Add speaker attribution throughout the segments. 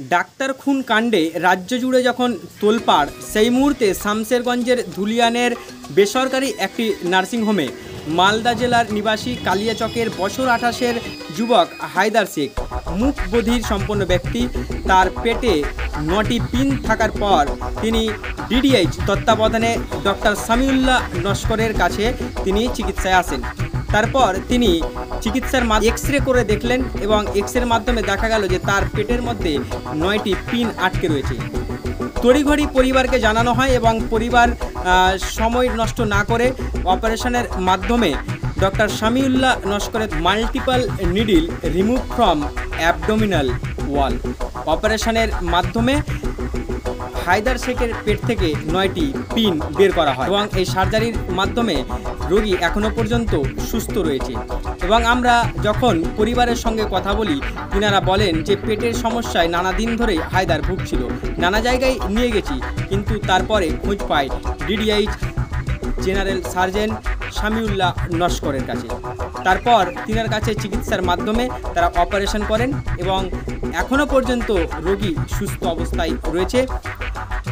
Speaker 1: Doctor খুন কাণ্ডে রাজ্য জুড়ে যখন তোলপাড়, সেই মুহূর্তে শামশেরগঞ্জের ধুলিয়ানের বেসরকারি একটি নার্সিংহোমে মালদা জেলার নিবাসী কালিয়াচকের বছর 28-এর যুবক হায়দার শেখ, মুখ বধির সম্পন্ন ব্যক্তি, তার পেটে 9টি পিন থাকার পর তিনি ডিডিএইচ তত্ত্বাবধানে ডক্টর সামিউল্লাহ নস্করের কাছে তিনি চিকিৎসায় আসেন। তারপর তিনি চিকিৎসার এক্স-রে করে দেখলেন এবং এক্স-রের মাধ্যমে দেখা গেল যে তার পেটের মধ্যে 9টি পিন আটকে রয়েছে। তড়িঘড়ি পরিবারকে জানানো হয় এবং পরিবার সময় নষ্ট না করে অপারেশনের মাধ্যমে ডক্টর সামিউল্লাহ নস্করের multiple needle remove from abdominal wall অপারেশনের মাধ্যমে হায়দার শেখের পেট থেকে 9টি পিন বের করা হয় এবং এই সার্জারির মাধ্যমে রোগী এখনও পর্যন্ত সুস্থ রয়েছে। এবং আমরা যখন পরিবারের সঙ্গে কথা বলি, তিনারা বলেন যে পেটের সমস্যায় নানা দিন ধরে হায়দার ভুগছিল, নানা জায়গায় নিয়ে গেছি, কিন্তু তারপরে খোঁজ পায় ডিডিএইচ জেনারেল সার্জন সামিউল্লাহ নস্করের কাছে। তারপর তিনার কাছে চিকিৎসার মাধ্যমে তারা অপারেশন করেন এবং এখনও পর্যন্ত রোগী সুস্থ অবস্থায় রয়েছে।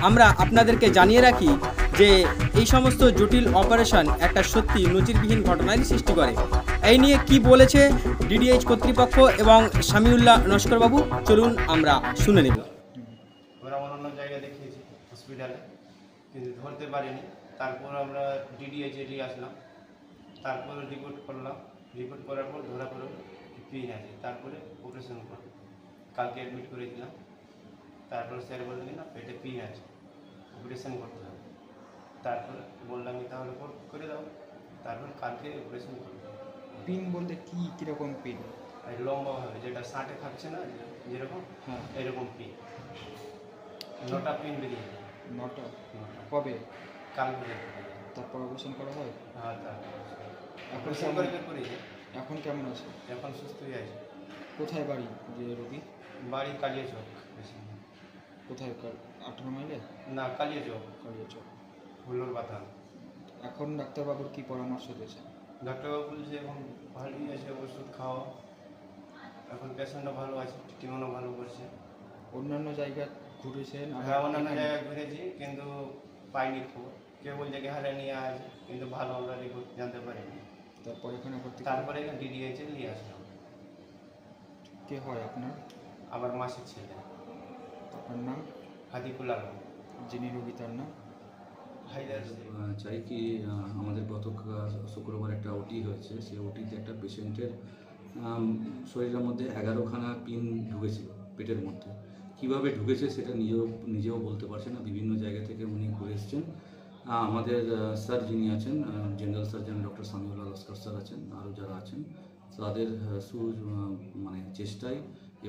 Speaker 1: আমরা আপনাদেরকে জানিয়ে রাখি যে এই সমস্ত জটিল অপারেশন একটা সত্যি নজিরবিহীন ঘটনারই সৃষ্টি করে। এই নিয়ে কি বলেছে ডিডিএইচ কর্তৃপক্ষ এবং সামিউল্লাহ নস্করবাবু, চলুন আমরা শুনে নেব।
Speaker 2: আমরা অন্য জায়গায় দেখিয়েছি হসপিটালে, কিন্তু ধরতে পারিনি। তারপর আমরা ডিডিএইচে নিয়ে আসলাম, তারপরে রিপোর্ট করলাম। রিপোর্ট করার পর ধরা পড়ল পিন আছে, তারপরে অপারেশন করলাম। কালকে অ্যাডমিট করেছিলাম। তারপর স্যার বললেন না পেটে পিন আছে, অপারেশন করতে হবে। তারপরে বললাম তাহলে করে দাও। তারপর কালকে অপারেশন করলাম।
Speaker 3: পিন বলতে কীরকম পিন?
Speaker 2: লম্বাভাবে, যেটা 60-এ খাচ্ছে না যেরকম, হ্যাঁ এরকম পিন। 9টা পিন বেরিয়ে যায়।
Speaker 3: 9টা? কবে?
Speaker 2: কালকে।
Speaker 3: তারপর অপারেশন করা হয়?
Speaker 2: হ্যাঁ, তারপর অপারেশন করে
Speaker 3: এখন কেমন আছে?
Speaker 2: এখন সুস্থই আছে।
Speaker 3: কোথায় বাড়ি যে রোগী?
Speaker 2: বাড়ি কালিয়াচক।
Speaker 3: কোথায়? 18 মাইলে?
Speaker 2: না, কালিয়াচক। হুল্লোর বাতান।
Speaker 3: এখন ডাক্তারবাবুর কি পরামর্শ দিয়েছে?
Speaker 2: ডাক্তারবাবু বলছে এখন ভালোই আছে, ওষুধ খাওয়া। এখন পেশেন্টও ভালো আছে, ট্রিটমেন্টও ভালো করছে।
Speaker 3: অন্যান্য জায়গায় ঘুরেছেন?
Speaker 2: হ্যাঁ, অন্যান্য জায়গায় ঘুরেছি, কিন্তু পাইনি খবর। কেউ বলছে কি হারে নিয়ে আসে, কিন্তু ভালো আমরা রিপোর্ট জানতে পারিনি।
Speaker 3: তারপর এখানে
Speaker 2: তারপরে ডিডিএইচে নিয়ে আসলাম।
Speaker 3: কে হয় আপনার?
Speaker 2: আমার মাসির ছেলে।
Speaker 3: আপনার নাম?
Speaker 2: হাদিকুল আলম।
Speaker 3: যিনি রোগী তার নাম?
Speaker 2: হায়দার।
Speaker 4: চাই কি, আমাদের গত শুক্রবার একটা ওটি হয়েছে, সেই ওটিতে একটা পেশেন্টের শরীরের মধ্যে 11খানা পিন ঢুকেছিল পেটের মধ্যে। কিভাবে ঢুকেছে সেটা নিজেও বলতে পারছে না। বিভিন্ন জায়গা থেকে উনি ঘুরে এসেছেন। আমাদের স্যার যিনি আছেন, general surgeon doctor Samiullah Naskar sir আছেন, আরও যারা আছেন, তাদের চেষ্টায়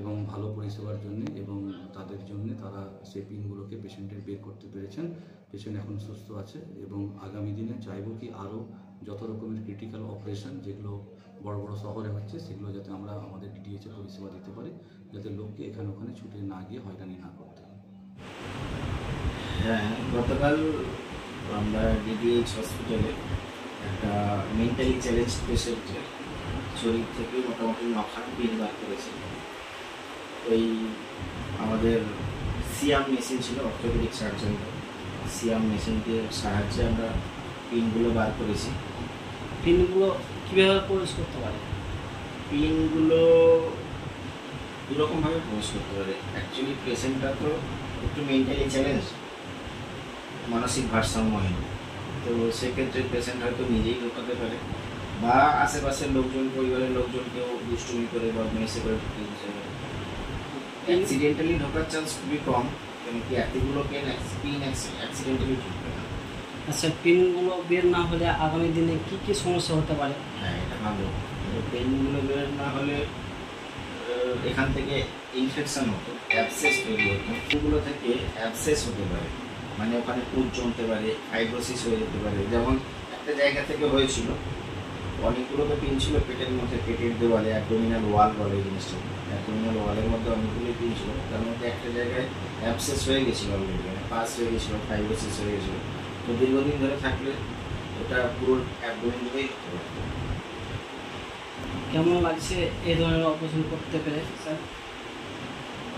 Speaker 4: এবং ভালো পরিষেবার জন্য এবং তাদের জন্য তারা সেই পিনগুলোকে পেশেন্টের বের করতে পেরেছেন। পেশেন্ট এখন সুস্থ আছে এবং আগামী দিনে চাইব কি আরও যত রকমের ক্রিটিক্যাল অপারেশন যেগুলো বড় বড় শহরে হচ্ছে, সেগুলো যাতে আমরা আমাদের ডিডিএইচে পরিষেবা দিতে পারি, যাতে লোককে এখানে ওখানে ছুটে না গিয়ে হয়রানি না করতে হয়।
Speaker 5: হ্যাঁ, গতকাল আমরা ডিডিএইচ হসপিটালে একটা মেন্টালি চ্যালেঞ্জ পেশেন্টের শরীর থেকে মোটামুটি 9খানা পিন বার করেছি। ওই আমাদের সিয়াম মেশিন ছিল, অর্থোপেডিক সার্জন সিয়াম মেশিনটির সাহায্যে আমরা পিনগুলো বার করেছি।
Speaker 6: পিনগুলো কীভাবে প্রবেশ করতে পারে?
Speaker 5: পিনগুলো দুরকমভাবে প্রবেশ করতে পারে। অ্যাকচুয়ালি পেশেন্টটা তো একটু মেন্টালি চ্যালেঞ্জ, মানসিক ভারসাম্যহীন, তো সেক্ষেত্রে পেশেন্ট হয়তো নিজেই ঢোকাতে পারে বা আশেপাশের লোকজন, পরিবারের লোকজন কেউ দুষ্টুমি করে বা মেসে করে ঢুকে দিতে পারে। অ্যাক্সিডেন্টালি ঢোকার চান্স খুবই কম, কারণ কি এতগুলো পিন অ্যাক্সিডেন্টালি ঢুকবে না।
Speaker 6: আচ্ছা, পিনগুলো বের না হলে আগামী দিনে কি কি সমস্যা হতে পারে?
Speaker 5: হ্যাঁ, এটা ভালো। পিনগুলো বের না হলে এখান থেকে ইনফেকশন হতো, অ্যাবসেস তৈরি হতো। এগুলো থেকে অ্যাবসেস হতে পারে, মানে ওখানে পুঁজ জমতে পারে, ফাইব্রোসিস হয়ে যেতে পারে। যেমন একটা জায়গা থেকে হয়েছিল, অনেকগুলো তো পিন ছিল পেটের মধ্যে, পেটের দেওয়ালে, অ্যাবডোমিনাল ওয়াল বলে এই জিনিসটা। অ্যাবডোমিনাল ওয়ালের মধ্যে অনেকগুলোই পিন ছিল, তার মধ্যে একটা জায়গায় অ্যাবসেস হয়ে গেছিলো অলরেডি, মানে পাস হয়ে গেছিলো, ফাইব্রোসিস হয়ে গেছিলো। তো দীর্ঘদিন ধরে থাকলে ওটা পুরো অ্যাবডোমিন জুড়েই হতে পারত।
Speaker 6: কেমন লাগছে এই ধরনের অপারেশন করতে পেরে স্যার?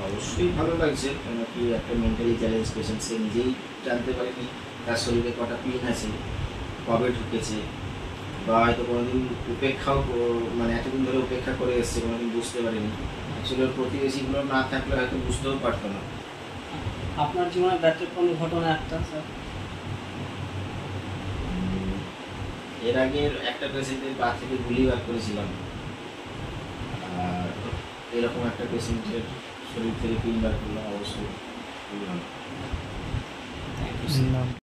Speaker 5: অবশ্যই ভালো লাগছে, কেন কি একটা মেন্টালি চ্যালেঞ্জ পেশেন্ট, সে নিজেই জানতে পারেনি তার শরীরে কটা পিন আছে, কবে ঢুকেছে, বা হয়তো কোনোদিন উপেক্ষাও মানে এতদিন ধরে উপেক্ষা করে এসছে, কোনোদিন বুঝতে পারেনি। অ্যাকচুয়ালি ওর প্রতিবেশীগুলো না থাকলে হয়তো বুঝতেও পারতো না।
Speaker 6: আপনার জীবনে ব্যতিক্রম ঘটনা একটা স্যার?
Speaker 5: এর আগে একটা পেশেন্টের পা থেকে গুলি বার করেছিলাম, আর এরকম একটা পেশেন্টের শরীর থেকে পিন বার করলাম, অবশ্যই খুবই ভালো।
Speaker 6: Thank you sir.